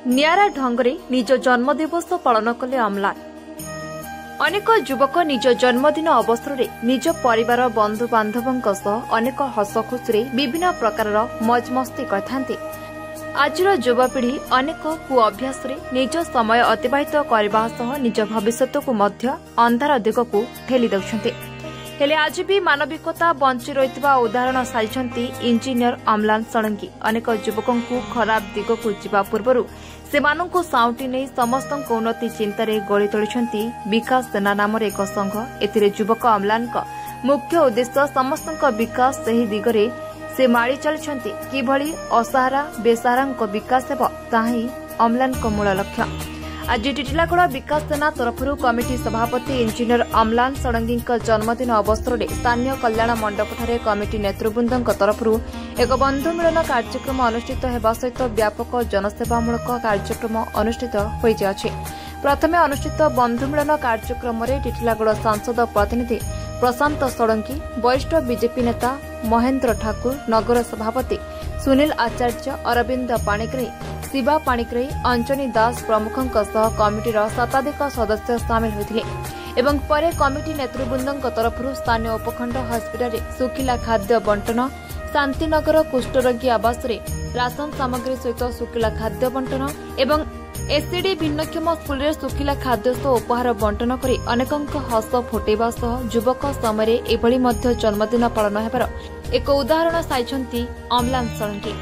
नियारा ढंगरे निज जन्मदिवस पालन कले अम्लान। अनेक युवक निज जन्मदिन अवसर में निज परिवार बंधु बांधवों अनेक हसखुशी विभिन्न प्रकार मौज मस्ती करते। आजर युवपीढ़ी अनेक कु अभ्यास निज समय अतिबाहित करने सह निज भविष्य को अंधार दिग को ठेली देउछन्ते। हेले आज भी मानविकता बंची रही उदाहरण साजिଛନ୍ତି इंजीनियर अम्लान षडंगी। अनेक युवकों को खराब दिग को जीवा पूर्व सेमानंकु साउंटी नहीं समस्त उन्नति चिंतार गढ़ी तोली विकास सेना नाम एक संघ। एथिरे युवक अम्लान मुख्य उद्देश्य समस्त विकास सही दिगरे से माड़ी चलछन्ति किभली असहारा बेसहारा विकास हेब ताही अम्लान मूल लक्ष्य। आज टिटिलागढ़ विकास सेना तरफ कमिटी सभापति इंजीनियर अम्लान षडंगी जन्मदिन अवसर में स्थानीय कल्याण मंडपठारे कमिटी नेतृवृंद तरफ एक बंधु मिलन कार्यक्रम अनुष्ठित होगा सहित व्यापक जनसेवामूलक कार्यक्रम अनुष्ठित हो जाए। प्रथमे अनुष्ठित बंधु मिलन कार्यक्रम में टिटिलागढ़ सांसद प्रतिनिधि प्रशांत षडंगी, वरिष्ठ बीजेपी नेता महेन्द्र ठाकुर, नगर सभापति सुनील आचार्य, अरविंद पाणिग्राही, शिवा पाणिग्राही, अंजनी दास प्रमुखों सह कमिटीर शताधिक सदस्य सामिल होते एवं परे कमिटी नेतृवृंद तरफ स्थानीय उपखंड हस्पिटाल सुखिला खाद्य बंटन, शांतिनगर कुष्ठरोगी आवास राशन सामग्री सहित सुखिला खाद्य बंटन एवं एससीडी भिन्नक्षम स्कूल सुखिला खाद्य उपहार बंटन कर अनेकों हस फुटेवा सह युवक समय एभली जन्मदिन पालन होबार एक उदाहरण साजिଛନ୍ତି अम्लान षडंगी।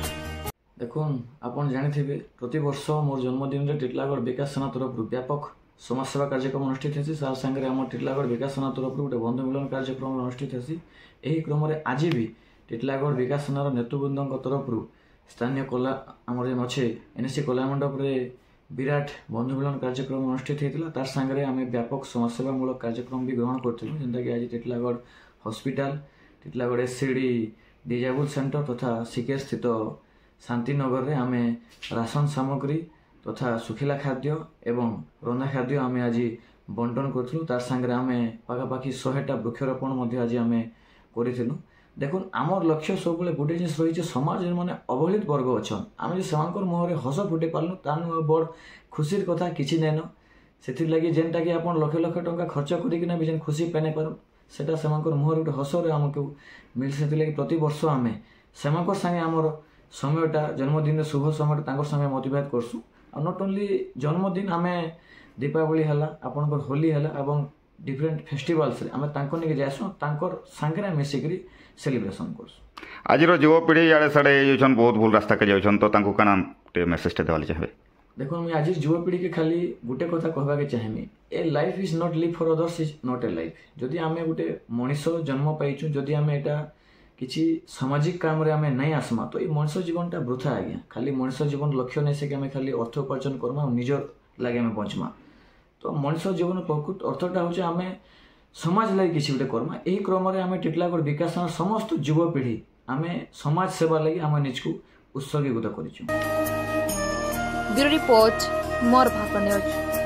देखो आपन जानिथिबे प्रति वर्ष मोर जन्मदिन रे टिटिलागढ़ विकास सेना तरफ व्यापक समाजसेवा कार्यक्रम अनुष्ठित होती। सार संगे आम टिटिलागढ़ विकास सेना तरफ गोटे बंधु मिलन कार्यक्रम अनुष्ठित होती। यही क्रम में आज भी टिटिलागढ़ विकास सेनार नेतृवृंद तरफ स्थानीय कला आम अच्छे एनएससी कला मंडप रे विराट बंधु मिलन कार्यक्रम अनुष्ठित होता। तार संगे आम व्यापक समाजसेवामूलक कार्यक्रम भी ग्रहण करूँ जेनटा कि आज Titlagarh hospital, Titlagarh SCD disable centre तथा सिकेर स्थित शांतिनगर रे आमे राशन सामग्री तथा सुखिला खाद्य एवं रंधा खाद्य आमे आज बंटन करूँ। तार संगे आमे पाखापाखि 100टा वृक्षरोपण आज आमे करूँ। देखो आमर लक्ष्य सब गोटे जिन रही समाज मैंने अवहेलित वर्ग अच्छा आम जो मुहर हस फुटे पार्लु तानु बड़ खुशी कथा किसी नाइन से लगी जेनटा कि आप लक्ष लक्ष टंका खर्च करना भी जेन खुशी पाई पार सेटा से मुहर गोटे हसरे आमको मिल से लगी प्रति वर्ष आम से संगे आमर समयटा जन्मदिन शुभ समय संगे मोटिवेट करसु। नॉट ओनली जन्मदिन आम दीपावली है आपंकर होली है और डिफरेंट फेस्टिवल्स आम तांको जासु तांकर संगे मिसिक सेलिब्रेशन करसु। आज युवपीढ़ी याड़े साड़े बहुत भूल रास्ता के जाऊँ तो काना मेसेज देवाली चाहिए। देखो मैं आज युवपीढ़ी के खाली गोटे कथा कहवा के चाहेमी a life is not live for others is not a life. जदि आम गोटे मनीष जन्म पाइचु जदि आम एटा किसी सामाजिक काम रे आमे नहीं आसमा तो ये मनुष्य जीवनटा वृथा आज्ञा। खाली मनुष्य जीवन लक्ष्य नहीं से कि आम खाली अर्थ उपार्जन करमा और निजर लगे आम बचमा तो मनुष्य जीवन प्रकृत अर्थटा हूँ आम समाज लगे किसी गोटे करमा। यही क्रम में आम टिटिलागढ़ विकास समस्त युवपीढ़ी आम समाज सेवा लगी आम निजको उत्सर्गीकृत कर। ब्यूरो रिपोर्ट मोर भाषा न्यूज।